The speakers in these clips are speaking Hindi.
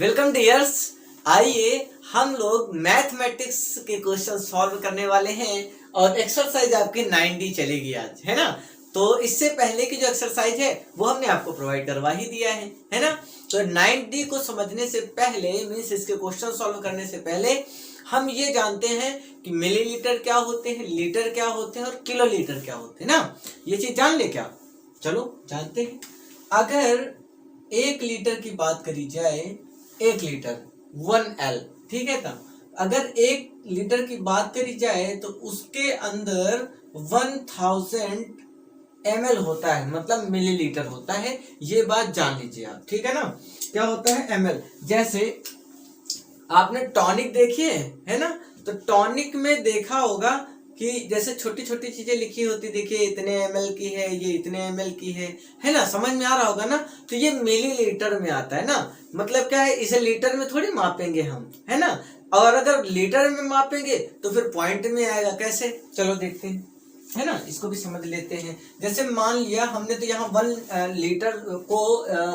Welcome dears. आइए हम लोग मैथमेटिक्स के क्वेश्चन सॉल्व करने वाले हैं और एक्सरसाइज आपकी 9D चलेगी आज, है ना। तो इससे पहले की जो एक्सरसाइज है वो हमने आपको प्रोवाइड करवा ही दिया है ना। तो 9D को समझने से पहले मीन्स इसके क्वेश्चन सॉल्व करने से पहले हम ये जानते हैं कि मिलीलीटर क्या होते हैं, लीटर क्या होते हैं और किलोलीटर क्या होते हैं ना। ये चीज जान ले क्या? चलो जानते हैं। अगर 1 लीटर की बात करी जाए, 1 लीटर 1L, ठीक है। तब अगर 1 लीटर की बात करी जाए तो उसके अंदर 1000 ml होता है, मतलब मिलीलीटर होता है। ये बात जान लीजिए आप, ठीक है ना। क्या होता है? ml। जैसे आपने टॉनिक देखी है ना। तो टॉनिक में देखा होगा कि जैसे छोटी छोटी चीजें लिखी होती, देखिए इतने ml की है, ये इतने ml की है ना। समझ में आ रहा होगा ना। तो ये मिलीलीटर में आता है ना। मतलब क्या है, इसे लीटर में थोड़ी मापेंगे हम, है ना। और अगर लीटर में मापेंगे तो फिर पॉइंट में आएगा। कैसे? चलो देखते हैं, है ना। इसको भी समझ लेते हैं। जैसे मान लिया हमने तो यहाँ 1 लीटर को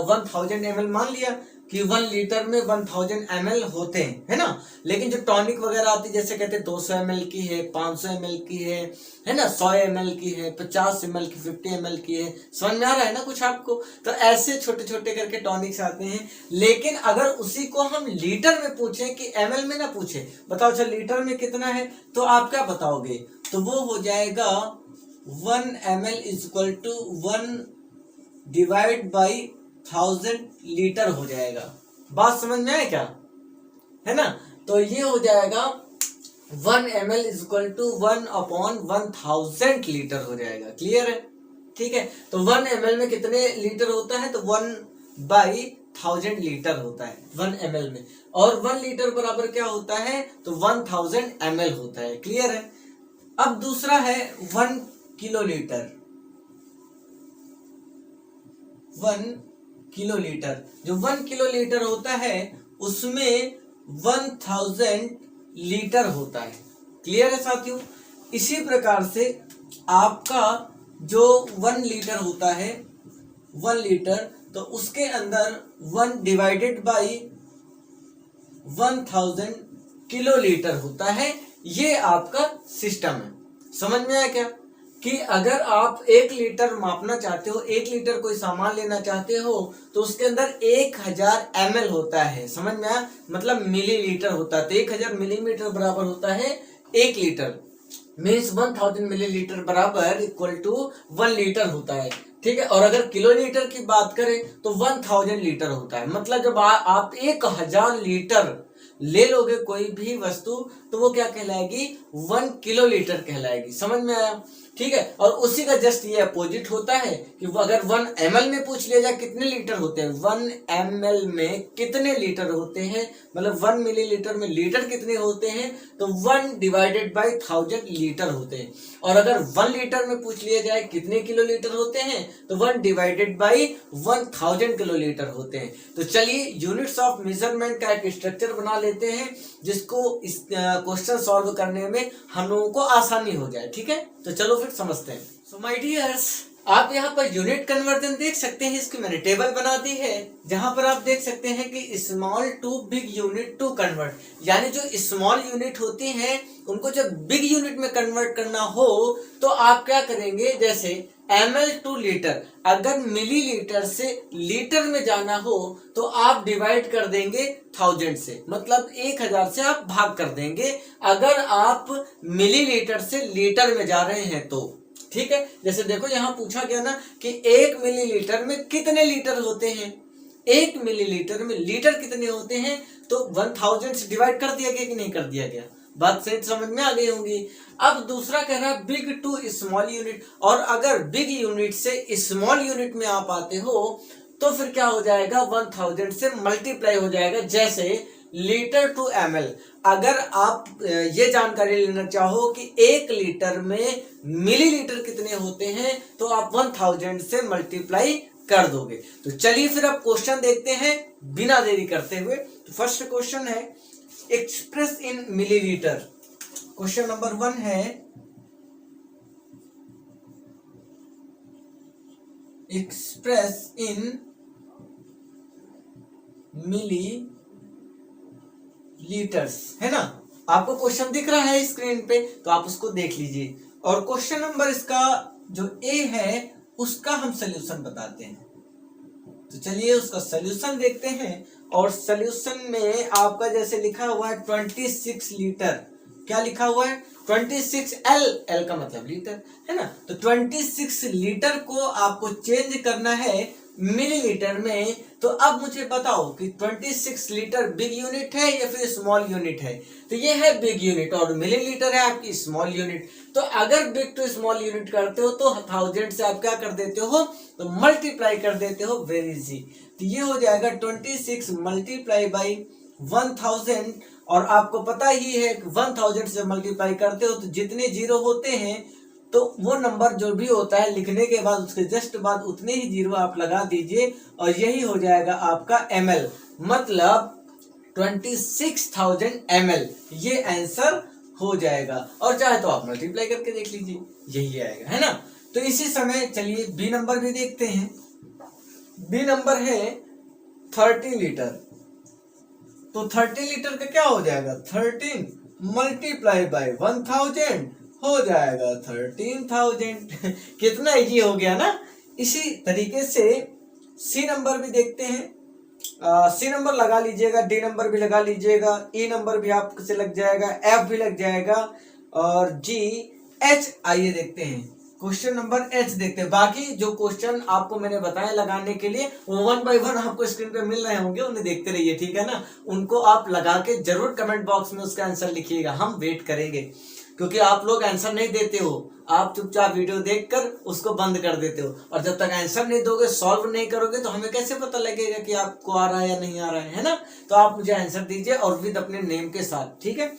1000 ml मान लिया कि 1 लीटर में 1000 ml होते हैं, है ना। लेकिन जो टॉनिक वगैरह आती है, जैसे कहते हैं 200 ml की है, 500 ml की है ना, 100 ml की है, 50 ml की, 50 ml की है। समझ में आ रहा है ना कुछ आपको? तो ऐसे छोटे छोटे करके टॉनिक्स आते हैं। लेकिन अगर उसी को हम लीटर में पूछें कि ml में ना पूछे, बताओ अच्छा लीटर में कितना है, तो आप क्या बताओगे? तो वो हो जाएगा 1 ml equal to 1 divide by 1000 litre हो जाएगा। बात समझ में आए क्या? है ना। तो ये हो जाएगा 1 ml इक्वल टू 1/1000 लीटर हो जाएगा। क्लियर है? ठीक है। तो 1 ml में कितने लीटर होता है? तो 1/1000 लीटर होता है 1 ml में। और 1 लीटर बराबर क्या होता है? तो 1000 ml होता है। क्लियर है? अब दूसरा है 1 किलोलीटर। 1 किलोलीटर, जो 1 किलोलीटर होता है उसमें 1000 लीटर होता है। क्लियर है साथियों? इसी प्रकार से आपका जो 1 लीटर होता है, 1 लीटर, तो उसके अंदर 1 डिवाइडेड बाई 1000 किलोलीटर होता है। ये आपका सिस्टम है। समझ में आया क्या? कि अगर आप 1 लीटर मापना चाहते हो, 1 लीटर कोई सामान लेना चाहते हो, तो उसके अंदर 1000 ml होता है। समझ में आया? मतलब मिलीलीटर होता है। तो 1000 मिलीमीटर बराबर होता है 1 लीटर। मीन्स 1000 मिलीलीटर बराबर इक्वल टू 1 लीटर होता है। ठीक है। और अगर किलोलीटर की बात करें तो 1000 लीटर होता है। मतलब जब आप 1000 लीटर ले लोगे कोई भी वस्तु, तो वो क्या कहलाएगी? 1 किलोलीटर कहलाएगी। समझ में आया? ठीक है। और उसी का जस्ट ये अपोजिट होता है कि अगर 1 ml में पूछ लिया जाए कितने लीटर होते हैं, 1 ml में कितने लीटर होते हैं, मतलब 1 मिलीलीटर में लीटर कितने होते हैं, तो 1 डिवाइडेड बाई 1000 लीटर होते हैं। और अगर 1 लीटर में पूछ लिया जाए कितने किलोलीटर होते हैं, तो 1 डिवाइडेड बाई 1000 किलोलीटर होते हैं। तो चलिए यूनिट्स ऑफ मेजरमेंट का एक स्ट्रक्चर बना लेते हैं, जिसको इस क्वेश्चन सॉल्व करने में हम लोगों को आसानी हो जाए। ठीक है। तो चलो फिर समझते हैं। सो माय डियर्स, आप यहाँ पर यूनिट कन्वर्जन देख सकते हैं। इसकी मैंने टेबल बना दी है, जहां पर आप देख सकते हैं कि small to big unit to convert, यानी जो स्मॉल यूनिट होती हैं उनको जब बिग यूनिट में कन्वर्ट करना हो तो आप क्या करेंगे? जैसे ml टू लीटर, अगर मिलीलीटर से लीटर में जाना हो तो आप डिवाइड कर देंगे 1000 से, मतलब 1000 से आप भाग कर देंगे अगर आप मिलीलीटर से लीटर में जा रहे हैं तो। ठीक है। जैसे देखो यहाँ पूछा गया ना कि 1 मिलीलीटर में कितने लीटर होते हैं, 1 मिलीलीटर में लीटर कितने होते हैं, तो 1000 से डिवाइड कर दिया गया कि नहीं कर दिया गया? बात सही समझ में आ गई होंगी। अब दूसरा कह रहा है बिग टू स्मॉल यूनिट, और अगर बिग यूनिट से स्मॉल यूनिट में आप आते हो तो फिर क्या हो जाएगा? 1000 से मल्टीप्लाई हो जाएगा। जैसे लीटर टू ml, अगर आप ये जानकारी लेना चाहो कि 1 लीटर में मिलीलीटर कितने होते हैं, तो आप 1000 से मल्टीप्लाई कर दोगे। तो चलिए फिर अब क्वेश्चन देखते हैं बिना देरी करते हुए। तो फर्स्ट क्वेश्चन है express in millilitre. Question number 1 है एक्सप्रेस इन मिलीलीटर। लीटर्स, है ना। आपको क्वेश्चन दिख रहा है स्क्रीन पे, तो आप उसको देख लीजिए। और क्वेश्चन नंबर इसका जो ए है उसका हम सॉल्यूशन बताते हैं। तो चलिए उसका सॉल्यूशन देखते हैं। और सॉल्यूशन में आपका जैसे लिखा हुआ है 26 लीटर, क्या लिखा हुआ है 26 एल, एल का मतलब लीटर, है ना। तो 26 लीटर को आपको चेंज करना है मिलीलीटर में। तो अब मुझे बताओ कि 26 लीटर बिग यूनिट है या फिर स्मॉल यूनिट है। तो ये है बिग यूनिट और मिलीलीटर है आपकी स्मॉल यूनिट। तो अगर बिग टू स्मॉल यूनिट करते हो तो 1000 से आप क्या कर देते हो, तो मल्टीप्लाई कर देते हो, वेरी इजी। तो ये हो जाएगा 26 मल्टीप्लाई बाई 1000। और आपको पता ही है 1000 से मल्टीप्लाई करते हो तो जितने जीरो होते हैं तो वो नंबर जो भी होता है लिखने के बाद उसके जस्ट बाद उतने ही जीरो आप लगा दीजिए और यही हो जाएगा आपका ml, मतलब 26,000 ml। ये आंसर हो जाएगा। और चाहे तो आप मल्टीप्लाई करके देख लीजिए, यही आएगा, है ना। तो इसी समय चलिए बी नंबर भी देखते हैं। बी नंबर है 30 लीटर। तो 30 लीटर का क्या हो जाएगा, 13 मल्टीप्लाई बाय 1000 हो जाएगा 13,000। कितना इजी हो गया ना। इसी तरीके से सी नंबर भी देखते हैं। सी नंबर लगा लीजिएगा, डी नंबर भी लगा लीजिएगा, ई नंबर भी आपसे लग जाएगा, एफ भी लग जाएगा और जी एच। आइए देखते हैं क्वेश्चन नंबर एच देखते हैं। बाकी जो क्वेश्चन आपको मैंने बताया लगाने के लिए वो 1 बाय 1 आपको स्क्रीन पे मिल रहे होंगे, उन्हें देखते रहिए, ठीक है ना। उनको आप लगा के जरूर कमेंट बॉक्स में उसका आंसर लिखिएगा, हम वेट करेंगे। क्योंकि आप लोग आंसर नहीं देते हो, आप चुपचाप वीडियो देखकर उसको बंद कर देते हो। और जब तक आंसर नहीं दोगे, सॉल्व नहीं करोगे, तो हमें कैसे पता लगेगा कि आपको आ रहा है या नहीं आ रहा है ना। तो आप मुझे आंसर दीजिए और विद अपने नेम के साथ, ठीक है।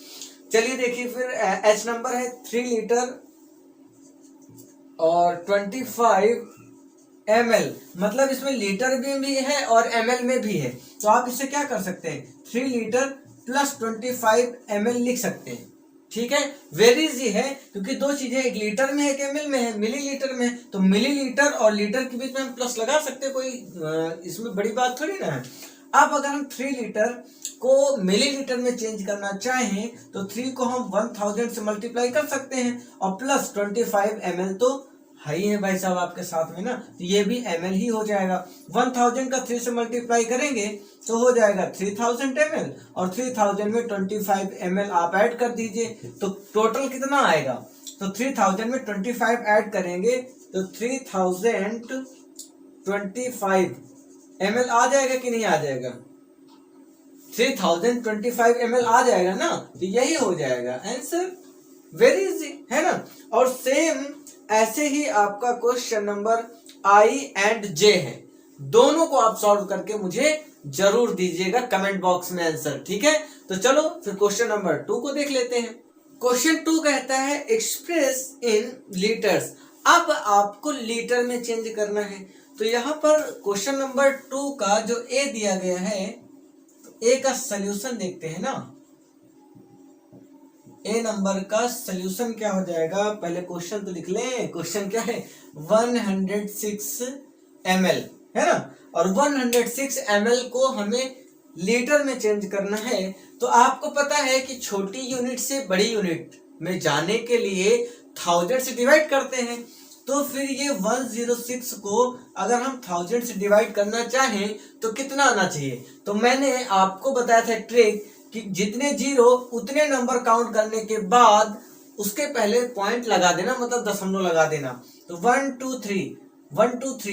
चलिए देखिए फिर एच नंबर है 3 लीटर और 25 ml, मतलब इसमें लीटर में भी है और ml में भी है। तो आप इसे क्या कर सकते हैं, 3 लीटर प्लस 25 ml लिख सकते हैं, ठीक है। वेरी इजी है क्योंकि दो चीजें, एक लीटर में है, एक ml में है, मिलीलीटर में है। तो मिलीलीटर और लीटर के बीच में हम प्लस लगा सकते हैं, कोई इसमें बड़ी बात थोड़ी ना है। अब अगर हम 3 लीटर को मिलीलीटर में चेंज करना चाहें तो 3 को हम 1000 से मल्टीप्लाई कर सकते हैं और प्लस 25 ml तो है ही है भाई साहब आपके साथ में ना, तो ये भी ml ही हो जाएगा। 1000 का 3 से मल्टीप्लाई करेंगे तो हो जाएगा 3000 ml और 3000 में 25 ml आप ऐड कर दीजिए तो टोटल कितना आएगा। तो 3000 में 25 ऐड करेंगे तो 3025 ml आ जाएगा कि नहीं आ जाएगा, 3025 ml आ जाएगा ना। तो यही हो जाएगा आंसर, वेरी इजी, है ना। और सेम ऐसे ही आपका क्वेश्चन नंबर आई एंड जे है, दोनों को आप सॉल्व करके मुझे जरूर दीजिएगा कमेंट बॉक्स में आंसर, ठीक है। तो चलो फिर क्वेश्चन नंबर 2 को देख लेते हैं। क्वेश्चन 2 कहता है एक्सप्रेस इन लीटर्स। अब आपको लीटर में चेंज करना है। तो यहाँ पर क्वेश्चन नंबर 2 का जो ए दिया गया है, ए का सॉल्यूशन देखते हैं ना। ए नंबर का सॉल्यूशन क्या हो जाएगा, पहले क्वेश्चन तो लिख लें। क्वेश्चन क्या है, 106 ml, है ना। और 106 ml को हमें लीटर में चेंज करना है। तो आपको पता है कि छोटी यूनिट से बड़ी यूनिट में जाने के लिए 1000 से डिवाइड करते हैं। तो फिर ये 106 को अगर हम 1000 से डिवाइड करना चाहें तो कितना आना चाहिए। तो मैंने आपको बताया था ट्रिक कि जितने जीरो उतने नंबर काउंट करने के बाद उसके पहले पॉइंट लगा देना, मतलब दशमलव लगा देना। तो 1 2 3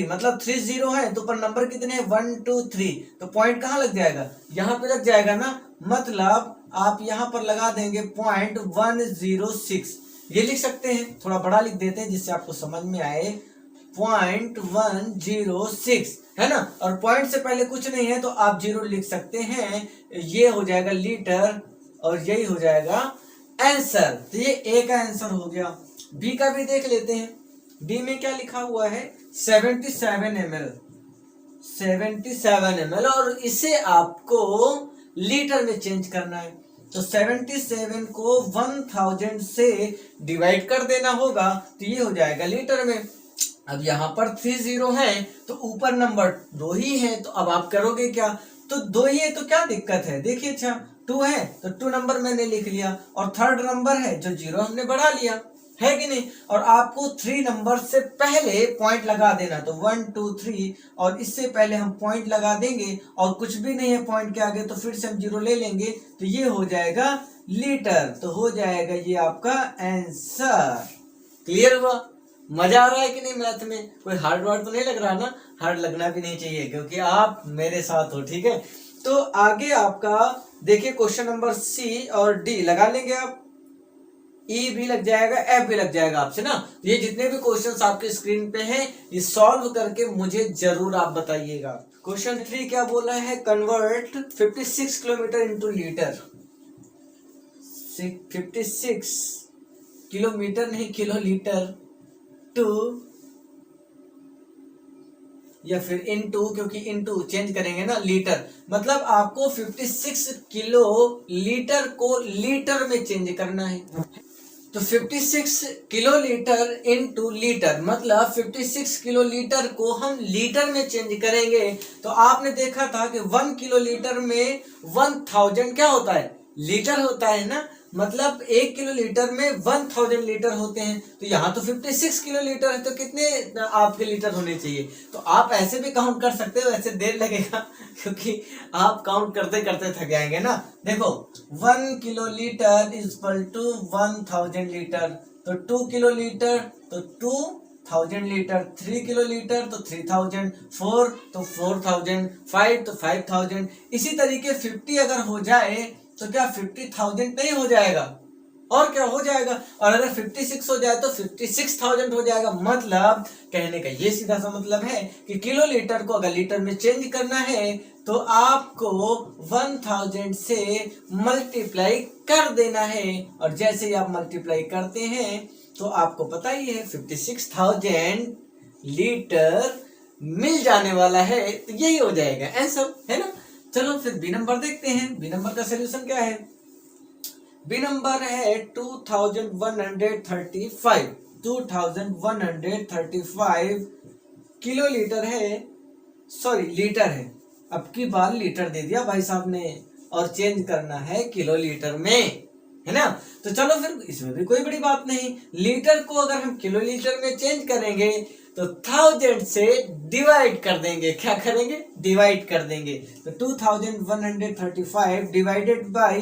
मतलब 3 जीरो है तो पर नंबर कितने हैं 1 2 3, तो पॉइंट कहाँ लग जाएगा, यहाँ पे लग जाएगा ना। मतलब आप यहाँ पर लगा देंगे पॉइंट 106, ये लिख सकते हैं, थोड़ा बड़ा लिख देते हैं जिससे आपको समझ में आए, 0.106, है ना। और पॉइंट से पहले कुछ नहीं है तो आप जीरो लिख सकते हैं, ये हो जाएगा लीटर और यही हो जाएगा आंसर। तो ये ए का आंसर हो गया। बी का भी देख लेते हैं। बी में क्या लिखा हुआ है 77 ml और इसे आपको लीटर में चेंज करना है। तो 77 को 1000 से डिवाइड कर देना होगा तो ये हो जाएगा लीटर में। अब यहाँ पर 3 जीरो है तो ऊपर नंबर 2 ही है, तो अब आप करोगे क्या, तो तो 2 ही है तो क्या दिक्कत है, देखिए अच्छा 2 है तो 2 नंबर मैंने लिख लिया, और थर्ड नंबर है जो 0 हमने बढ़ा लिया, है कि नहीं। और आपको 3 नंबर से पहले पॉइंट लगा देना, तो 1 2 3 और इससे पहले हम पॉइंट लगा देंगे, और कुछ भी नहीं है पॉइंट के आगे तो फिर से हम 0 ले लेंगे, तो ये हो जाएगा लीटर, तो हो जाएगा ये आपका आंसर। क्लियर हुआ? मजा आ रहा है कि नहीं मैथ में? कोई हार्ड वर्ड तो नहीं लग रहा ना? हार्ड लगना भी नहीं चाहिए क्योंकि आप मेरे साथ हो, ठीक है। तो आगे आपका देखिए क्वेश्चन नंबर सी और डी लगा लेंगे आप, ई भी लग जाएगा, एफ भी लग जाएगा आपसे ना। तो ये जितने भी क्वेश्चंस आपके स्क्रीन पे हैं ये सॉल्व करके मुझे जरूर आप बताइएगा। क्वेश्चन 3 क्या बोला है, convert 56 kilometre into litre, 56 kilometre नहीं किलोलीटर टू, या फिर इनटू, क्योंकि इनटू चेंज करेंगे ना लीटर, मतलब आपको 56 किलो लीटर को लीटर में चेंज करना है। तो 56 किलो लीटर इनटू लीटर, मतलब 56 किलो लीटर को हम लीटर में चेंज करेंगे। तो आपने देखा था कि 1 किलो लीटर में 1000 क्या होता है, लीटर होता है ना, मतलब 1 किलो लीटर में 1000 लीटर होते हैं। तो यहाँ तो 56 किलो लीटर है, तो कितने आपके लीटर होने चाहिए? तो आप ऐसे भी काउंट कर सकते हो, ऐसे देर लगेगा क्योंकि आप काउंट करते करते थक जाएंगे ना। देखो 1 kilo litre is equal to 1000 litre, तो 2 किलो लीटर तो 2000 लीटर, 3 किलो लीटर तो 3000, 4 तो 4000, 5 तो 5000। इसी तरीके 50 अगर हो जाए तो क्या 50,000 नहीं हो जाएगा? और क्या हो जाएगा? और अगर 56 हो जाए तो 56,000 हो जाएगा। मतलब कहने का ये सीधा सा मतलब है कि किलो लीटर को अगर लीटर में चेंज करना है तो आपको 1000 से मल्टीप्लाई कर देना है, और जैसे ही आप मल्टीप्लाई करते हैं तो आपको पता ही है 56,000 लीटर मिल जाने वाला है। तो यही हो जाएगा आंसर, है ना। चलो फिर बी नंबर देखते हैं। बी नंबर का सलूशन क्या है? बी नंबर है 2135, 2135 किलो लीटर है, सॉरी लीटर है, अब की बार लीटर दे दिया भाई साहब ने, और चेंज करना है किलो लीटर में, है ना। तो चलो फिर इसमें भी कोई बड़ी बात नहीं, लीटर को अगर हम किलो लीटर में चेंज करेंगे तो 1000 से डिवाइड कर देंगे। क्या करेंगे? डिवाइड कर देंगे। तो 2135 डिवाइडेड बाय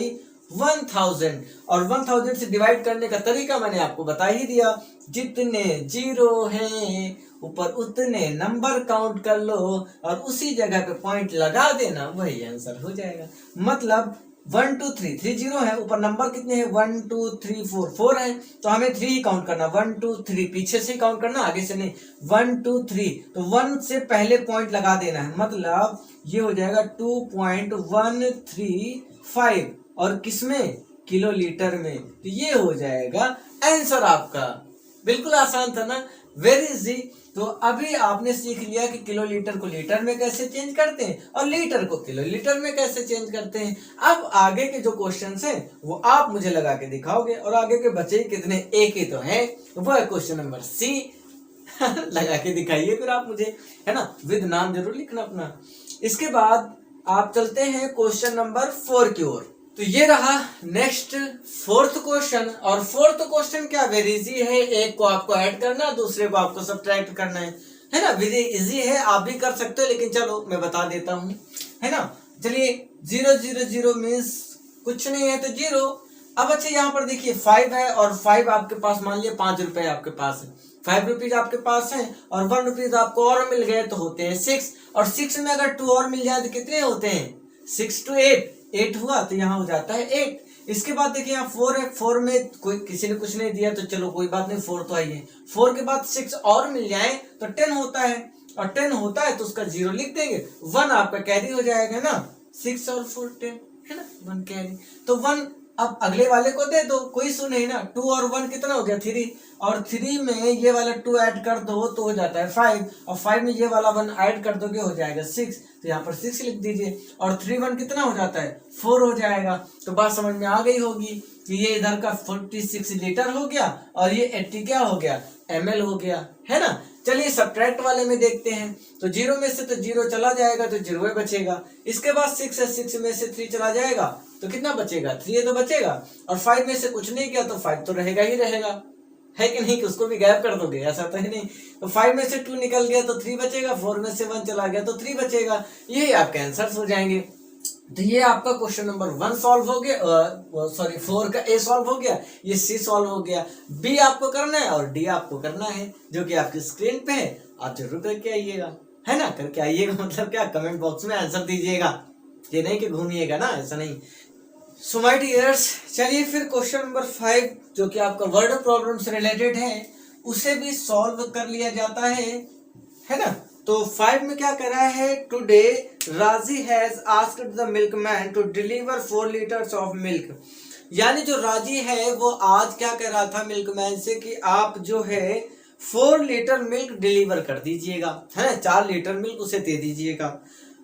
1000, और 1000 से डिवाइड करने का तरीका मैंने आपको बता ही दिया, जितने जीरो हैं ऊपर उतने नंबर काउंट कर लो और उसी जगह पे पॉइंट लगा देना, वही आंसर हो जाएगा। मतलब 1 2 3 3 जीरो है, ऊपर नंबर कितने हैं 1 2 3 4 4 है, तो हमें 3 ही काउंट करना, 1 2 3, पीछे से ही काउंट करना, आगे से नहीं। 1 2 3 तो 1 से पहले पॉइंट लगा देना है, मतलब ये हो जाएगा 2.135, और किसमें? किलो लीटर में। तो ये हो जाएगा आंसर आपका। बिल्कुल आसान था ना, वेरी इजी। तो अभी आपने सीख लिया कि किलो लीटर को लीटर में कैसे चेंज करते हैं और लीटर को किलो लीटर में कैसे चेंज करते हैं। अब आगे के जो क्वेश्चंस हैं वो आप मुझे लगा के दिखाओगे, और आगे के बचे कितने, एक ही तो है, वो है क्वेश्चन नंबर सी। लगा के दिखाइए फिर आप मुझे, है ना, विद नाम जरूर लिखना अपना। इसके बाद आप चलते हैं क्वेश्चन नंबर 4 की ओर। तो ये रहा नेक्स्ट 4th क्वेश्चन, और 4th क्वेश्चन क्या वेरी इजी है, एक को आपको ऐड करना, दूसरे को आपको सब्ट्रैक्ट करना है ना, वेरी इजी है, आप भी कर सकते हो, लेकिन चलो मैं बता देता हूँ, है ना। चलिए 0 0 0 मीन्स कुछ नहीं है तो 0। अब अच्छा यहाँ पर देखिए 5 है, और 5 आपके पास मान लिया 5 रुपए आपके पास है, 5 रुपीज आपके पास है, और 1 रुपीज आपको और मिल गए तो होते हैं 6, और 6 में अगर 2 और मिल जाए तो कितने होते हैं, 6 to 8 हुआ, तो यहाँ हो जाता है 8। इसके बाद देखिए यहाँ 4 है, 4 में कोई किसी ने कुछ नहीं दिया तो चलो कोई बात नहीं, 4 तो आई है। 4 के बाद 6 और मिल जाए तो 10 होता है, और 10 होता है तो उसका 0 लिख देंगे, 1 आपका कैरी हो जाएगा ना, 6 और 4 10, है ना, 1 कैरी। तो 1 अब अगले वाले को दे दो, कोई इशू नहीं ना। 2 और 1 कितना हो गया 3, और 3 में ये वाला 2 ऐड कर दो तो हो जाता है 5, और 5 में ये वाला 1 ऐड कर दोगे हो जाएगा 6, तो यहाँ पर 6 लिख दीजिए, और 3 1 कितना हो जाता है 4 हो जाएगा। तो बात समझ में आ गई होगी कि ये इधर का 46 लीटर हो गया, और ये 80 क्या हो गया, ml हो गया, है ना। चलिए सब्ट्रैक्ट वाले में देखते हैं। तो 0 में से तो 0 चला जाएगा तो 0 ही बचेगा। इसके बाद 6 है, 6 में से 3 चला जाएगा तो कितना बचेगा, 3 तो बचेगा। और 5 में से कुछ नहीं किया तो 5 तो रहेगा ही रहेगा, है कि नहीं, कि उसको भी गायब कर दोगे, ऐसा तो है नहीं। तो 5 में से 2 निकल गया तो 3 बचेगा, 4 में से 1 चला गया तो 3 बचेगा। यही आपके आंसर्स हो जाएंगे। तो ये आपका क्वेश्चन नंबर 1 सॉल्व हो गया, सॉरी 4 का ए सॉल्व हो गया, ये सी सॉल्व हो गया, बी आपको करना है और डी आपको करना है, जो कि आपकी स्क्रीन पे है। आप जरूर करके आइएगा, है ना, करके आइएगा मतलब क्या, कमेंट बॉक्स में आंसर दीजिएगा, ये नहीं कि घूमिएगा ना, ऐसा नहीं। सो माय डियर्स, चलिए फिर क्वेश्चन नंबर 5 जो कि आपका वर्ड प्रॉब्लम से रिलेटेड है उसे भी सॉल्व कर लिया जाता है ना। तो 5 में क्या कह रहा है, today Raji has asked the milkman to deliver 4 litres of milk. यानी जो राजी है वो आज क्या कह रहा था मिल्कमैन से कि आप जो है 4 लीटर मिल्क डिलीवर कर दीजिएगा, है ना, 4 लीटर मिल्क उसे दे दीजिएगा।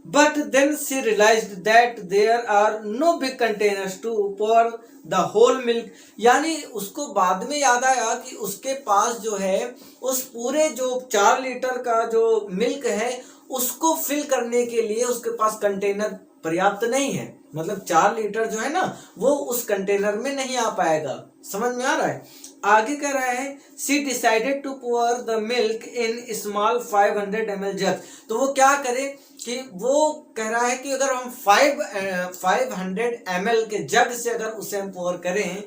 But then she realized that there are no big containers to pour the whole milk। यानी उसको बाद में याद आया कि उसके पास जो है उस पूरे जो 4 लीटर का जो मिल्क है उसको फिल करने के लिए उसके पास कंटेनर पर्याप्त नहीं है। मतलब 4 लीटर जो है ना वो उस कंटेनर में नहीं आ पाएगा। समझ में आ रहा है। आगे कह रहा है she decided to pour the milk in small 500 ml jug. तो वो क्या करे कि वो कह रहा है कि अगर हम 500 ml के जग से अगर उसे हम पोर करें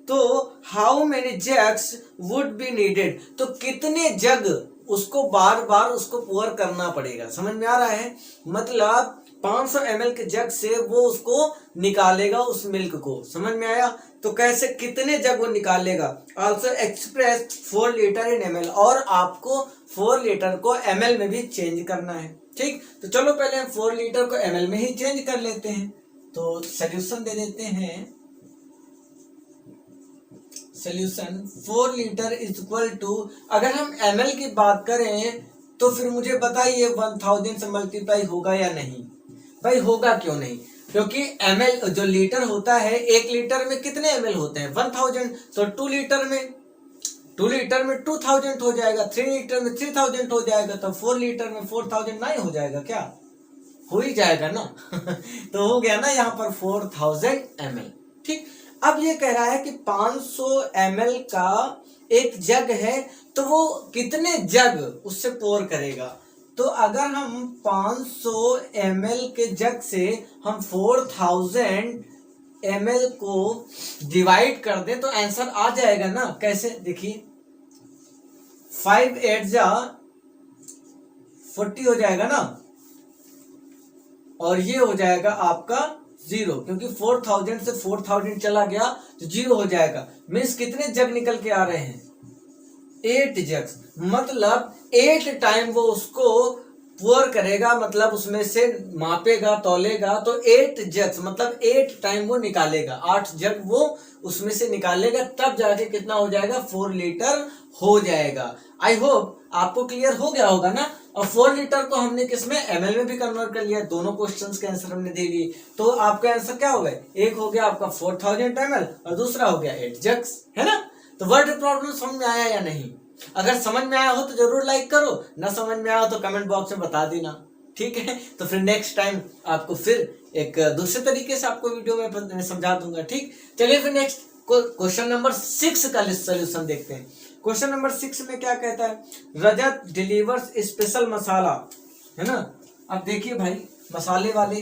तो how many jugs would be needed. तो कितने जग उसको बार बार उसको पोर करना पड़ेगा। समझ में आ रहा है। मतलब 500 ml के जग से वो उसको निकालेगा उस मिल्क को। समझ में आया। तो कैसे, कितने जग वो निकालेगा। Also express 4 litre in ml। और आपको 4 लीटर को ml में भी चेंज करना है। ठीक, तो चलो पहले हम 4 लीटर को ml में ही चेंज कर लेते हैं। तो सोल्यूशन दे देते हैं। Solution 4 litre is equal to, अगर हम ml की बात करें तो फिर मुझे बताइए 1000 से मल्टीप्लाई होगा या नहीं। भाई होगा क्यों नहीं, क्योंकि ml जो लीटर होता है 1 लीटर में कितने ml होते हैं 1000। तो 2 लीटर में 2000 हो जाएगा, 3 लीटर में 3000 हो जाएगा, तो 4 लीटर में 4000 नहीं हो जाएगा क्या, हो ही जाएगा ना। तो हो गया ना यहाँ पर 4000 ml। ठीक, अब ये कह रहा है कि 500 ml का एक जग है तो वो कितने जग उससे पोर करेगा। तो अगर हम 500 ml के जग से हम 4000 ml को डिवाइड कर दें तो आंसर आ जाएगा ना। कैसे, देखिए 5 8 जा 40 हो जाएगा ना, और ये हो जाएगा आपका 0, क्योंकि 4000 से 4000 चला गया तो 0 हो जाएगा। मीन्स कितने जग निकल के आ रहे हैं 8 जग। मतलब 8 टाइम वो उसको पोर करेगा, मतलब उसमें से मापेगा तौलेगा तो 8 जग, मतलब 8 टाइम वो निकालेगा, 8 जग वो उसमें से निकालेगा, तब जाके कितना हो जाएगा 4 लीटर हो जाएगा। आई होप आपको क्लियर हो गया होगा ना। और 4 लीटर को हमने किसमें ml में भी कन्वर्ट कर लिया। दोनों क्वेश्चंस के आंसर हमने दे दिए। तो आपका आंसर क्या हो गया, एक हो गया आपका 4000 ml और दूसरा हो गया 8 जग्स, है ना। तो वर्ड प्रॉब्लम समझ में आया या नहीं। अगर समझ में आया हो तो जरूर लाइक करो, ना समझ में आया हो तो कमेंट बॉक्स में बता देना। ठीक है, तो फिर नेक्स्ट टाइम आपको फिर एक दूसरे तरीके से आपको वीडियो में समझा दूंगा। ठीक, चलिए फिर नेक्स्ट क्वेश्चन नंबर 6 का सोल्यूशन देखते हैं। क्वेश्चन नंबर 6 में क्या कहता है, रजत डिलीवर्स स्पेशल मसाला, है ना। अब देखिए भाई मसाले वाले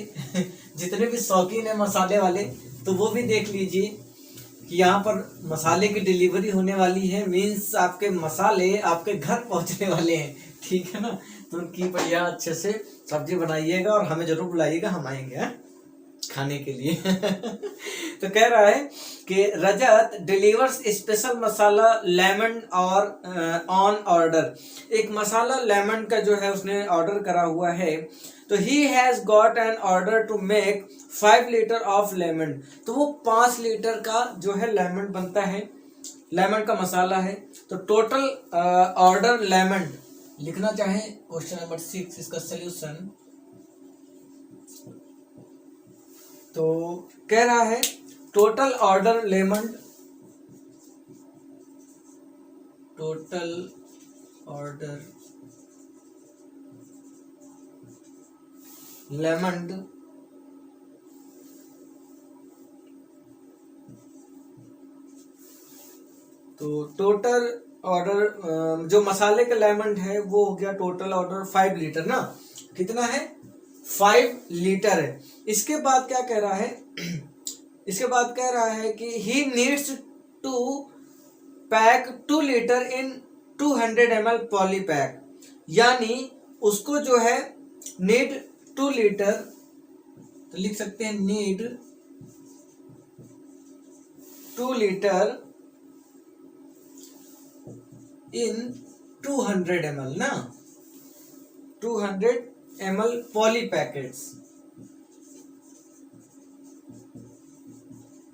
जितने भी शौकीन है मसाले वाले तो वो भी देख लीजिए कि यहाँ पर मसाले की डिलीवरी होने वाली है। मीन्स आपके मसाले आपके घर पहुंचने वाले हैं। ठीक है ना, तो उनकी बढ़िया अच्छे से सब्जी बनाइएगा और हमें जरूर बुलाइएगा, हम आएंगे खाने के लिए। तो कह रहा है कि रजत डिलीवर्स स्पेशल मसाला लेमन और ऑन ऑर्डर। एक मसाला लेमन का जो है उसने ऑर्डर करा हुआ है। तो he has got an order to make 5 litre of lemon. तो वो 5 लीटर का जो है लेमन बनता है, लेमन का मसाला है। तो टोटल ऑर्डर लेमन लिखना चाहे क्वेश्चन नंबर 6 इसका सोल्यूशन। तो कह रहा है total order lemon, total order lemonade total order order जो मसाले का लेमंड है वो हो गया टोटल ऑर्डर 5 लीटर ना, कितना है 5 लीटर है। इसके बाद क्या कह रहा है, इसके बाद कह रहा है कि he needs to pack 2 litre in 200 ml poly pack, यानी उसको जो है नीड 2 लीटर, तो लिख सकते हैं नीड 2 लीटर इन 200 ml ना, 200 ml पॉली पैकेट्स,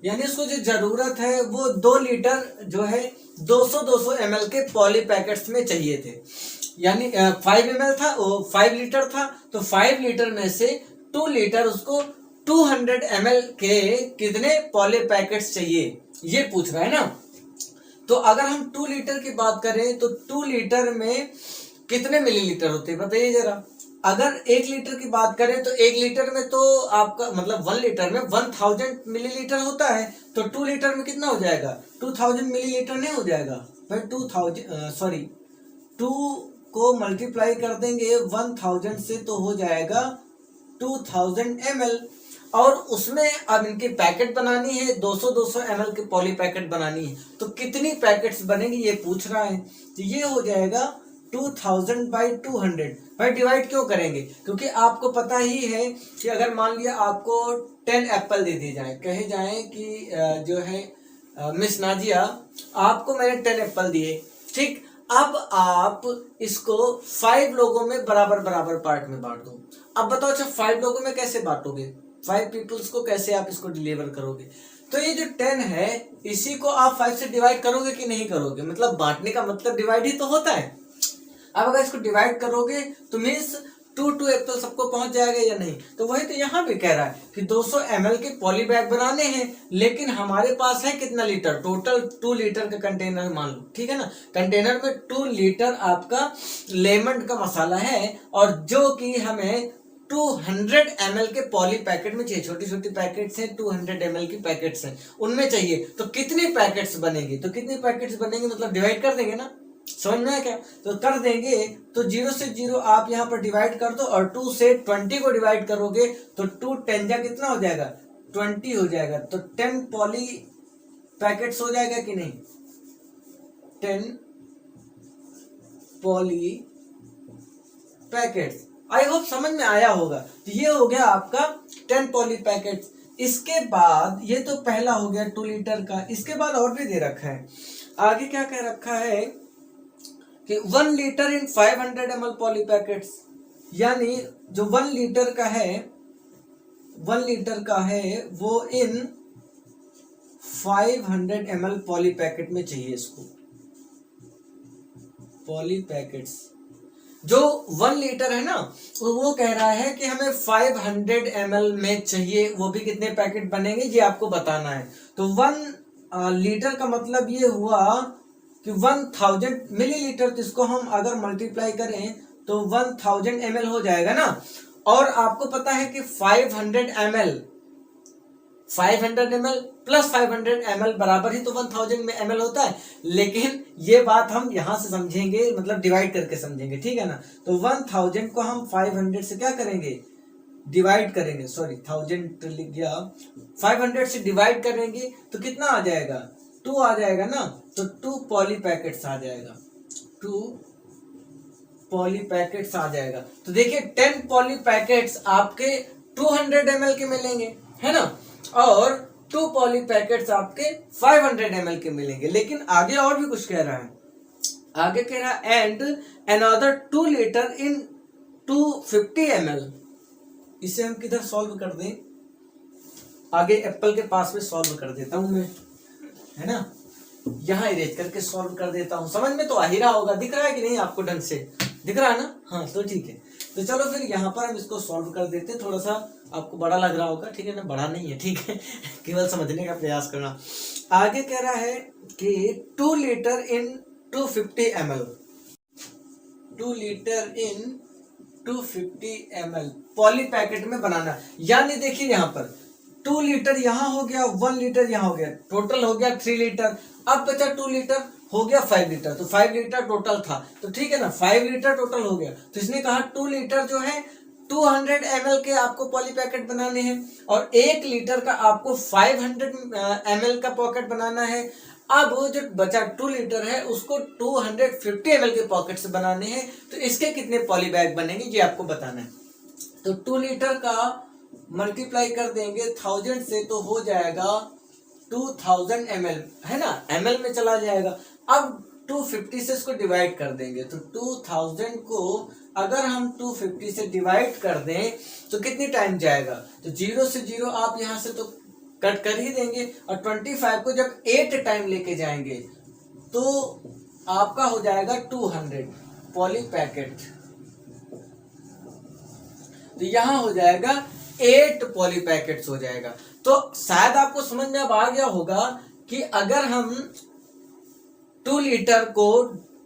यानी उसको जो जरूरत है वो 2 लीटर जो है 200 ml के पॉली पैकेट्स में चाहिए थे। यानी 5 ml था, 5 लीटर था, तो 5 लीटर में से 2 लीटर उसको 200 ml के कितने पॉली पैकेट्स चाहिए, ये पूछ रहा है ना। तो अगर हम 2 लीटर की बात करें तो 2 लीटर में कितने मिलीलीटर होते हैं बताइए जरा। अगर 1 लीटर की बात करें तो 1 लीटर में तो आपका मतलब 1 लीटर में 1000 मिलीलीटर होता है, तो 2 लीटर में कितना हो जाएगा 2000 मिलीलीटर नहीं हो जाएगा भाई, 2 को मल्टीप्लाई कर देंगे 1000 से तो हो जाएगा 2000 ml, और उसमें अब इनकी पैकेट बनानी है 200 ml के पॉली पैकेट बनानी है, तो कितनी पैकेट्स बनेंगी ये पूछ रहा है। तो ये हो जाएगा 2000 बाई 200। भाई डिवाइड क्यों करेंगे, क्योंकि आपको पता ही है कि अगर मान लिया आपको 10 एप्पल दे दिए जाए, कहे जाए कि जो है मिस नाजिया आपको मैंने 10 एप्पल दिए, ठीक, अब आप इसको 5 लोगों में बराबर बराबर पार्ट में बांट दो। अब बताओ अच्छा 5 लोगों में कैसे बांटोगे, 5 पीपल्स को कैसे आप इसको डिलीवर करोगे। तो ये जो 10 है इसी को आप 5 से डिवाइड करोगे कि नहीं करोगे, मतलब बांटने का मतलब डिवाइड ही तो होता है। अब अगर इसको डिवाइड करोगे तो मीन्स 2 एप्पल सबको पहुंच जाएगा या नहीं। तो वही तो यहाँ भी कह रहा है कि 200 ml के पॉली बैग बनाने हैं, लेकिन हमारे पास है कितना लीटर, टोटल 2 लीटर का कंटेनर मान लो, ठीक है ना। कंटेनर में 2 लीटर आपका लेमंड का मसाला है, और जो कि हमें 200 ml के पॉली पैकेट में चाहिए, छोटी छोटी पैकेट्स हैं 200 ml की पैकेट्स हैं उनमें चाहिए। तो कितनी पैकेट्स बनेंगी, तो कितनी पैकेट्स बनेंगी मतलब डिवाइड कर देंगे ना, समझ में है क्या। तो कर देंगे, तो 0 से 0 आप यहाँ पर डिवाइड कर दो, और 2 से 20 को डिवाइड करोगे तो 2 10 जा कितना हो जाएगा 20 हो जाएगा, तो 10 पॉली पैकेट्स हो जाएगा कि नहीं, 10 पॉली पैकेट्स। आई होप समझ में आया होगा। तो ये हो गया आपका 10 पॉली पैकेट्स। इसके बाद ये तो पहला हो गया 2 लीटर का, इसके बाद और भी दे रखा है, आगे क्या कह रखा है कि 1 litre in 500 ml poly packets, यानी जो 1 लीटर का है 1 लीटर का है वो इन 500 ml पॉली पैकेट में चाहिए इसको, पॉली पैकेट्स जो 1 लीटर है ना, तो वो कह रहा है कि हमें 500 ml में चाहिए, वो भी कितने पैकेट बनेंगे ये आपको बताना है। तो 1 लीटर का मतलब ये हुआ कि 1000 मिलीलीटर, तो इसको हम अगर मल्टीप्लाई करें तो 1000 ml हो जाएगा ना। और आपको पता है कि 500 ml प्लस 500 ml बराबर ही तो 1000 ml होता है, लेकिन ये बात हम यहां से समझेंगे, मतलब डिवाइड करके समझेंगे, ठीक है ना। तो 1000 को हम 500 से क्या करेंगे डिवाइड करेंगे, सॉरी 1000 लिख गया, 500 से डिवाइड करेंगे तो कितना आ जाएगा 2 आ जाएगा ना, तो 2 पॉली पैकेट्स आ जाएगा, 2 पॉली पैकेट्स आ जाएगा। तो देखिए 10 पॉली पैकेट्स आपके 200 ml के मिलेंगे, है ना, और 2 पॉली पैकेट्स आपके 500 ml के मिलेंगे। लेकिन आगे और भी कुछ कह रहा है, आगे कह रहा है and another 2 litre in 250 ml। इसे हम किधर सॉल्व कर दें, आगे एप्पल के पास में सॉल्व कर देता हूं मैं, है ना, यहां इरेज करके सॉल्व कर देता हूं। समझ में तो आ ही रहा होगा, दिख रहा है कि नहीं आपको ढंग से दिख रहा है ना, हाँ तो ठीक है। तो चलो फिर यहाँ पर हम इसको सॉल्व कर देते हैं, थोड़ा सा आपको बड़ा लग रहा होगा, ठीक है ना, बड़ा नहीं है, ठीक है केवल समझने का प्रयास करना। आगे कह रहा है कि 2 लीटर इन 250 ml, 2 लीटर इन 250 ml पॉली पैकेट में बनाना। यानी देखिए यहाँ पर 2 लीटर यहाँ हो गया, 1 लीटर यहाँ हो गया, टोटल हो गया 3 लीटर। अब बचा 2 लीटर, हो गया 5 लीटर, तो 5 लीटर टोटल था, तो ठीक है ना, 5 लीटर टोटल हो गया। तो इसने कहा 2 लीटर जो है 200 ml के आपको पॉली पैकेट बनाने हैं और 1 लीटर का आपको 500 ml का पॉकेट बनाना है। अब वो जो बचा 2 लीटर है उसको 250 ml के पॉकेट से बनाने हैं, तो इसके कितने पॉली बैग बनेंगे ये आपको बताना है। तो 2 लीटर का मल्टीप्लाई कर देंगे 1000 से तो हो जाएगा 2000 ml, है ना, ml में चला जाएगा। अब 250 से इसको डिवाइड कर देंगे, तो 2000 को अगर हम 250 से डिवाइड कर दें तो कितनी टाइम जाएगा, तो 0 से 0 आप यहां से तो कट कर ही देंगे, और 25 को जब 8 टाइम लेके जाएंगे तो आपका हो जाएगा 200 पॉली पैकेट। तो यहां हो जाएगा 8 पॉली पैकेट्स हो जाएगा। तो शायद आपको समझ में अब आ गया होगा कि अगर हम 2 लीटर को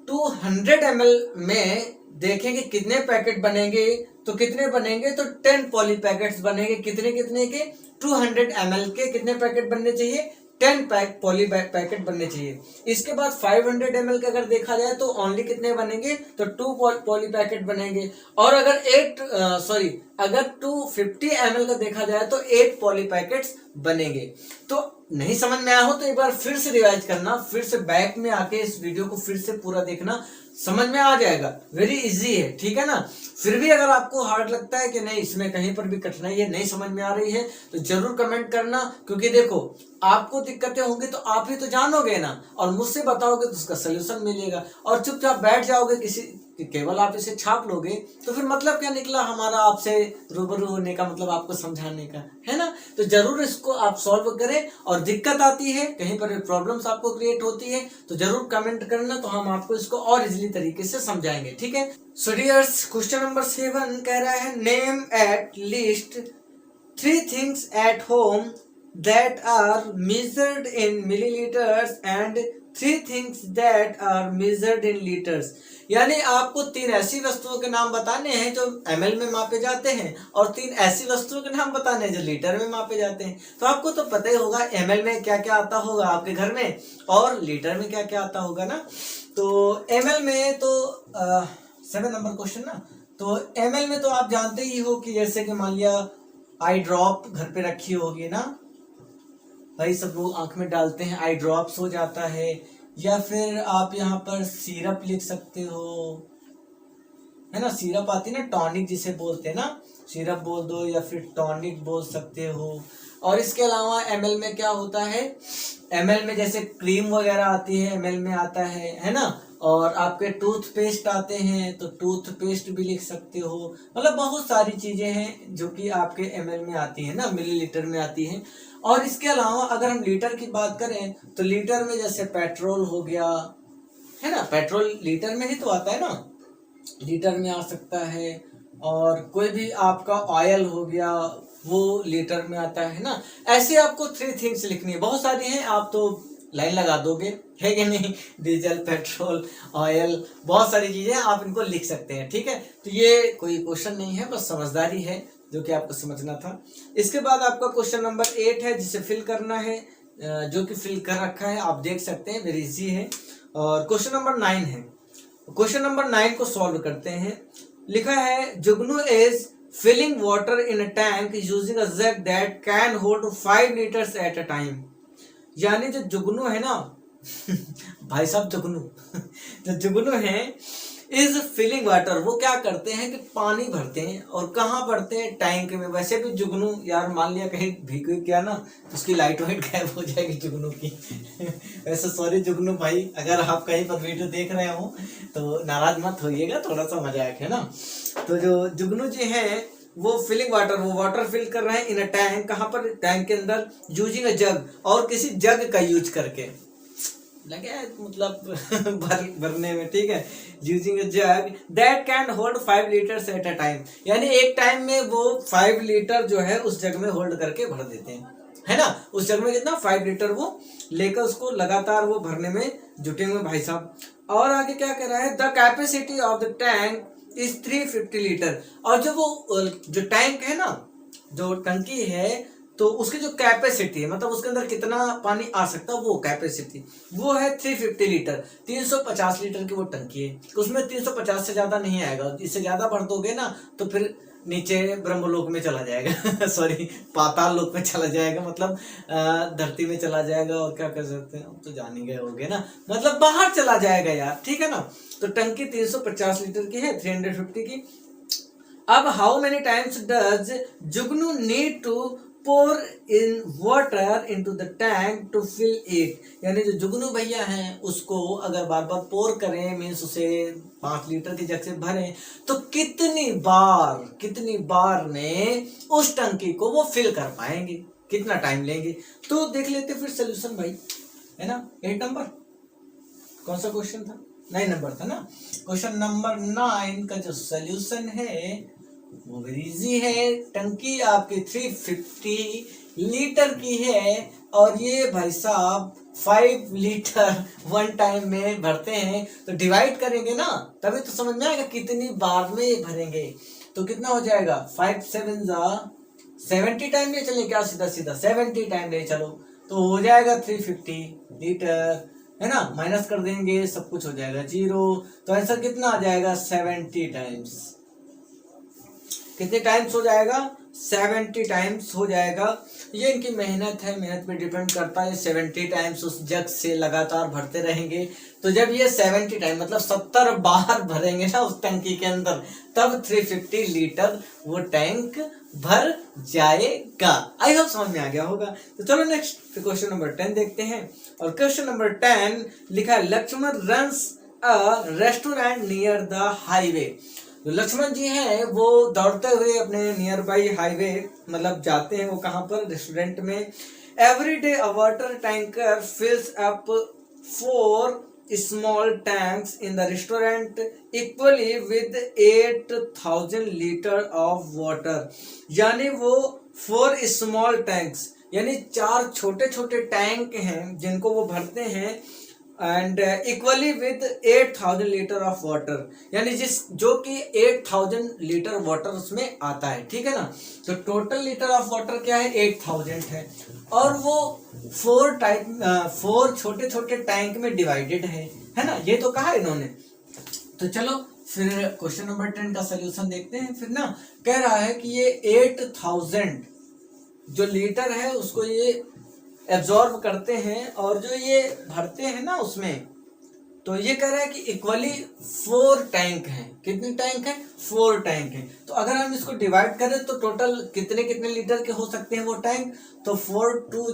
200 ml में देखेंगे कितने पैकेट बनेंगे, तो कितने बनेंगे, तो 10 पॉली पैकेट्स बनेंगे। कितने कितने के, 200 ml के कितने पैकेट बनने चाहिए, 10 पॉली पैकेट बनने चाहिए। इसके बाद 500 ml का अगर देखा जाए तो ओनली कितने बनेंगे, तो 2 पॉली पैकेट बनेंगे। और अगर अगर 250 ml का देखा जाए तो 8 पॉली पैकेट्स बनेंगे। तो नहीं समझ में आया हो तो एक बार फिर से रिवाइज करना, फिर से बैक में आके इस वीडियो को फिर से पूरा देखना, समझ में आ जाएगा। वेरी इजी है, ठीक है ना। फिर भी अगर आपको हार्ड लगता है कि नहीं इसमें कहीं पर भी कठिनाई है, नहीं समझ में आ रही है, तो जरूर कमेंट करना, क्योंकि देखो आपको दिक्कतें होंगी तो आप ही तो जानोगे ना, और मुझसे बताओगे तो उसका सोल्यूशन मिलेगा। और चुपचाप बैठ जाओगे किसी केवल आप इसे छाप लोगे तो फिर मतलब क्या निकला हमारा आपसे रूबरू होने का, मतलब आपको समझाने का, है ना। तो जरूर इसको आप सॉल्व करें, और दिक्कत आती है कहीं पर भी प्रॉब्लम्स आपको क्रिएट होती है तो जरूर कमेंट करना, तो हम आपको इसको और इजीली तरीके से समझाएंगे, ठीक है। सो डियर्स, क्वेश्चन नंबर 7 कह रहा है name at least 3 things at home that are measured in milliliters and 3 things that are measured in liters। यानी आपको 3 ऐसी वस्तुओं के नाम बताने हैं जो ml में मापे जाते हैं, और 3 ऐसी वस्तुओं के नाम बताने हैं जो लीटर में मापे जाते हैं। तो आपको तो पता ही होगा ml में क्या क्या आता होगा आपके घर में, और लीटर में क्या क्या आता होगा ना। तो ml में तो 7 नंबर क्वेश्चन ना, तो ml में तो आप जानते ही हो कि जैसे कि मान लिया आई ड्रॉप घर पे रखी होगी ना, भाई सब लोग आंख में डालते हैं, आई ड्रॉप्स हो जाता है, या फिर आप यहाँ पर सिरप लिख सकते हो, है ना, सिरप आती है ना, टॉनिक जिसे बोलते हैं ना, सिरप बोल दो या फिर टॉनिक बोल सकते हो। और इसके अलावा ml में क्या होता है, ml में जैसे क्रीम वगैरह आती है ml में आता है ना, और आपके टूथपेस्ट आते हैं तो टूथपेस्ट भी लिख सकते हो। मतलब बहुत सारी चीजें हैं जो कि आपके ml में आती है ना, मिलीलीटर में आती हैं। और इसके अलावा अगर हम लीटर की बात करें तो लीटर में जैसे पेट्रोल हो गया, है ना, पेट्रोल लीटर में ही तो आता है ना, लीटर में आ सकता है। और कोई भी आपका ऑयल हो गया वो लीटर में आता है ना। ऐसे आपको 3 थिंग्स लिखनी है, बहुत सारी हैं, आप तो लाइन लगा दोगे, है कि नहीं, डीजल, पेट्रोल, ऑयल, बहुत सारी चीजें आप इनको लिख सकते हैं, ठीक है। तो ये कोई क्वेश्चन नहीं है, बस समझदारी है जो कि आपको समझना था। इसके बाद आपका क्वेश्चन नंबर 8 है जिसे फिल करना है, जो कि फिल कर रखा है, आप देख सकते हैं, वेरी इजी है। और क्वेश्चन नंबर 9 है, क्वेश्चन नंबर 9 को सॉल्व करते हैं। लिखा है Jugnu is filling water in a tank using a jug that can hold 5 litres at a time. यानी जो जुगनू है ना भाई साहब जुगनू जो जुगनू है इज फिलिंग वाटर, वो क्या करते हैं कि पानी भरते हैं, और कहाँ भरते हैं, टैंक में। वैसे भी जुगनू यार मान लिया कहीं भीग गया ना तो उसकी लाइट वाइट गायब हो जाएगी जुगनू की वैसे सॉरी जुगनू भाई, अगर आप कहीं पर वीडियो देख रहे हो तो नाराज मत होइएगा, थोड़ा सा मजाक है ना। तो जो जुगनू जी है वो फिलिंग वाटर, वो वाटर फिल कर रहे हैं इन अ टैंक, कहाँ पर, टैंक के अंदर, यूजिंग अ जग, और किसी जग का यूज करके, लगे मतलब भरने में, ठीक है, using a jug that can hold 5 litres at a time. यानी एक टाइम में वो 5 लीटर जो है उस जग में होल्ड करके भर देते हैं, है ना। उस जग में कितना, 5 लीटर वो लेकर उसको लगातार वो भरने में जुटे हुए भाई साहब। और आगे क्या कह रहा है, the capacity of the tank is 350 litre. और जो वो जो टैंक है ना, जो टंकी है, तो उसकी जो कैपेसिटी है, मतलब उसके अंदर कितना पानी आ सकता है, वो कैपेसिटी वो है 350 लीटर। 350 लीटर की वो टंकी है, उसमें 350 से ज्यादा नहीं आएगा। इससे ज्यादा भर दोगे ना तो फिर नीचे ब्रह्मलोक में चला जाएगा सॉरी, पाताल लोक में चला जाएगा, मतलब धरती में चला जाएगा। और क्या कर सकते हैं, तो जान ही गए होगे ना, मतलब बाहर चला जाएगा यार, ठीक है ना। तो टंकी 350 लीटर की है, 350 की। अब how many times does Jugnu need to pour in water into the tank to fill it. यानी जो जुगनू भैया हैं उसको अगर बार बार पोर करें, मीन्स उसे 5 लीटर की जग से भरें, तो कितनी बार में उस टंकी को वो फिल कर पाएंगे, कितना टाइम लेंगे। तो देख लेते फिर सोल्यूशन भाई, है ना। 8 नंबर कौन सा क्वेश्चन था, 9 नंबर था ना। क्वेश्चन नंबर 9 का जो सोल्यूशन है वो वेरी इजी है। टंकी आपकी 350 लीटर की है और ये भाई साहब 5 लीटर वन टाइम में भरते हैं। तो डिवाइड करेंगे ना तभी तो समझ में आएगा कितनी बार में ये भरेंगे। तो कितना हो जाएगा, 5 7 70 टाइम ले चले क्या, सीधा सीधा 70 टाइम ले चलो, तो हो जाएगा 350 लीटर, है ना। माइनस कर देंगे, सब कुछ हो जाएगा 0। तो आंसर कितना आ जाएगा, 70 टाइम्स। कितने टाइम्स हो जाएगा, 70 टाइम्स हो जाएगा। ये इनकी मेहनत है, मेहनत पे डिपेंड करता है। 70 टाइम्स उस जग से लगातार भरते रहेंगे। तो जब ये 70 टाइम मतलब 70 बार भरेंगे ना उस टंकी के अंदर, तब 350 लीटर वो टैंक भर जाएगा। आई होप समझ में आ गया होगा। तो चलो नेक्स्ट क्वेश्चन नंबर 10 देखते हैं। और क्वेश्चन नंबर 10 लिखा है, Laxman runs a restaurant near the highway. जो लक्ष्मण जी हैं वो दौड़ते हुए अपने नियर बाई हाईवे मतलब जाते हैं, वो कहाँ पर, रेस्टोरेंट में। Every day a water tanker फिल्स up 4 small tanks in the restaurant equally with 8000 litre of water. यानी वो 4 स्मॉल टैंक्स यानी 4 छोटे छोटे टैंक हैं जिनको वो भरते हैं, and equally with 8000 litre of water, यानी जो कि 8000 लीटर वाटर उसमें आता है, ठीक है ना। तो टोटल लीटर ऑफ वाटर क्या है, 8000 है। और वो 4 छोटे छोटे टैंक में डिवाइडेड है ना। ये तो कहा इन्होंने। तो चलो फिर क्वेश्चन नंबर 10 का सोल्यूशन देखते हैं। फिर ना कह रहा है कि ये 8000 जो लीटर है उसको ये एब्जॉर्ब करते हैं, और जो ये भरते हैं ना उसमें, तो ये कह रहा है कि इक्वली 4 टैंक हैं। कितने टैंक हैं, 4 टैंक हैं। तो अगर हम इसको डिवाइड करें तो टोटल कितने कितने लीटर के हो सकते हैं वो टैंक, तो 4 2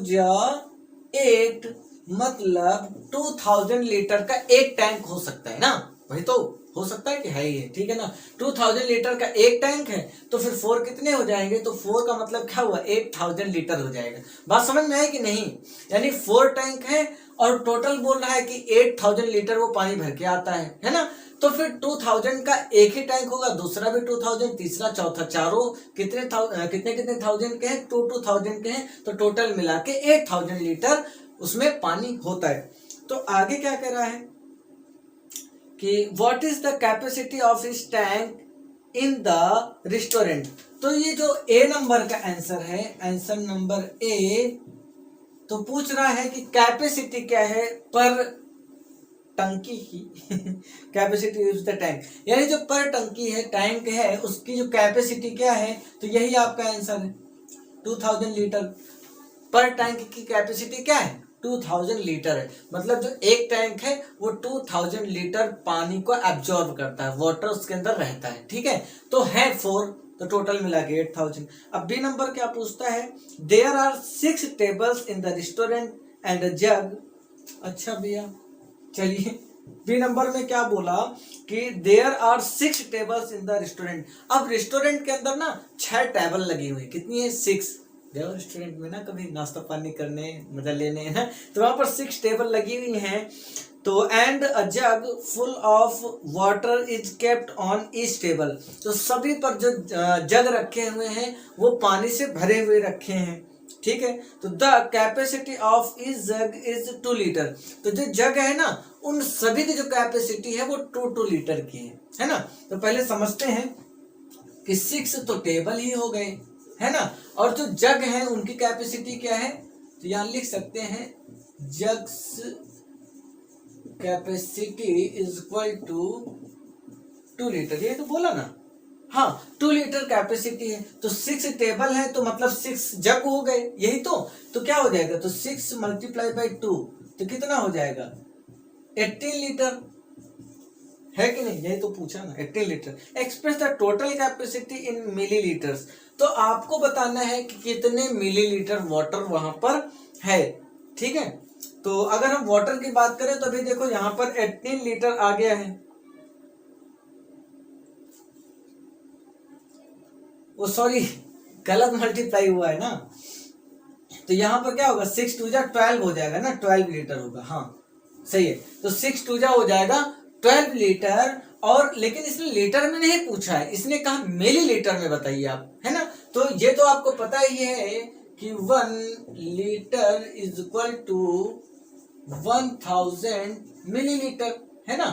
8 मतलब 2000 लीटर का एक टैंक हो सकता है ना। वही तो हो सकता है कि है ही है, ठीक है ना। 2000 लीटर का एक टैंक है, तो फिर 4 कितने हो जाएंगे, तो 4 का मतलब क्या हुआ, 8000 लीटर हो जाएगा। बात समझ में आई कि नहीं। यानी 4 टैंक है और टोटल बोल रहा है कि 8000 लीटर वो पानी भर के आता है ना। तो फिर 2000 का एक ही टैंक होगा, दूसरा भी 2000, तीसरा चौथा, चारों कितने कितने थाउजेंड के हैं, 2000 के हैं। तो टोटल मिला के 8000 लीटर उसमें पानी होता है। तो आगे क्या कह रहा है कि what is the capacity of इस टैंक इन द रेस्टोरेंट। तो ये जो ए नंबर का आंसर है, आंसर नंबर ए, तो पूछ रहा है कि कैपेसिटी क्या है पर टंकी की कैपेसिटी ऑफ द टैंक, यानी जो पर टंकी है, टैंक है, उसकी जो कैपेसिटी क्या है, तो यही आपका आंसर है 2000 लीटर। पर टैंक की कैपेसिटी क्या है, 2000 लीटर है। मतलब जो एक टैंक है वो 2000 लीटर पानी को एब्जॉर्ब करता है, वाटर उसके अंदर रहता है, ठीक है। तो है 4, तो टोटल मिला के 8000। अब बी नंबर क्या पूछता है, there are 6 tables in the restaurant and a jug. अच्छा भैया चलिए, बी नंबर में क्या बोला कि there are 6 tables in the restaurant. अब रेस्टोरेंट के अंदर ना 6 टेबल लगी हुई, कितनी है, 6। जाओ रेस्टोरेंट में ना कभी नाश्ता पानी करने, मजा लेने, है तो वहां पर 6 टेबल लगी हुई हैं। तो and a jug full of water is kept on each table. तो सभी पर जो जग रखे हुए हैं वो पानी से भरे हुए रखे हैं, ठीक है। तो द कैपेसिटी ऑफ इस जग इज 2 लीटर। तो जो जग है ना उन सभी की जो कैपेसिटी है वो 2 लीटर की है ना। तो पहले समझते हैं कि 6 तो टेबल ही हो गए, है ना, और जो जग है उनकी कैपेसिटी क्या है, तो यहां लिख सकते हैं jug's capacity is equal to 2 litre. ये तो बोला ना, हाँ 2 लीटर कैपेसिटी है। तो 6 टेबल है तो मतलब 6 जग हो गए, यही तो क्या हो जाएगा, तो 6 मल्टीप्लाई बाई 2 तो कितना हो जाएगा 18 लीटर, है कि नहीं, यही तो पूछा ना 18 litre. Express the total capacity in millilitres. तो आपको बताना है कि कितने मिलीलीटर वाटर वहां पर है, ठीक है। तो अगर हम वाटर की बात करें तो अभी देखो यहां पर 18 लीटर आ गया है, वो सॉरी गलत मल्टीप्लाई हुआ है ना, तो यहां पर क्या होगा 6 2 जा 12 हो जाएगा ना, 12 लीटर होगा, हाँ सही है। तो 6 2 जा हो जाएगा 12 लीटर। और लेकिन इसने लीटर में नहीं पूछा है, इसने कहा मिलीलीटर में बताइए आप, है ना। तो ये तो आपको पता ही है कि 1 litre is equal to 1000 millilitre, है ना।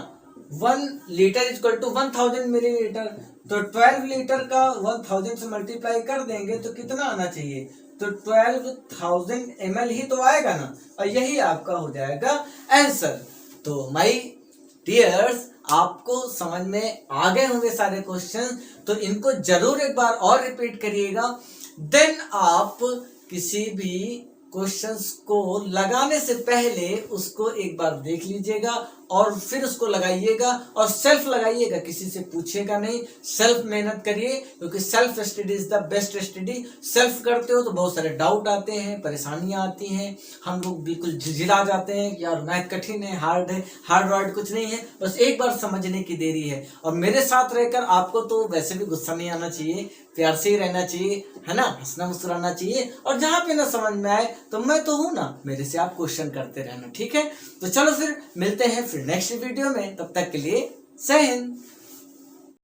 1 litre is equal to 1000 millilitre. तो 12 लीटर का 1000 से मल्टीप्लाई कर देंगे तो कितना आना चाहिए, तो 12,000 ml ही तो आएगा ना, और यही आपका हो जाएगा आंसर। तो माय डियर्स आपको समझ में आ गए होंगे सारे क्वेश्चन, तो इनको जरूर एक बार और रिपीट करिएगा। देन आप किसी भी क्वेश्चंस को लगाने से पहले उसको एक बार देख लीजिएगा और फिर उसको लगाइएगा, और सेल्फ लगाइएगा, किसी से पूछेगा नहीं, सेल्फ मेहनत करिए, क्योंकि self study is the best study. Self करते हो तो बहुत सारे डाउट आते हैं, परेशानियां आती हैं, हम लोग बिल्कुल झिझिरा जाते हैं कि यार मैथ कठिन है, हार्ड वर्ड कुछ नहीं है, बस एक बार समझने की देरी है। और मेरे साथ रहकर आपको तो वैसे भी गुस्सा नहीं आना चाहिए, प्यार से ही रहना चाहिए, है ना, हंसना मुस्कुराना चाहिए, और जहां पे ना समझ में आए तो मैं तो हूं ना, मेरे से आप क्वेश्चन करते रहना, ठीक है। तो चलो फिर मिलते हैं फिर नेक्स्ट वीडियो में, तब तक के लिए जय हिंद।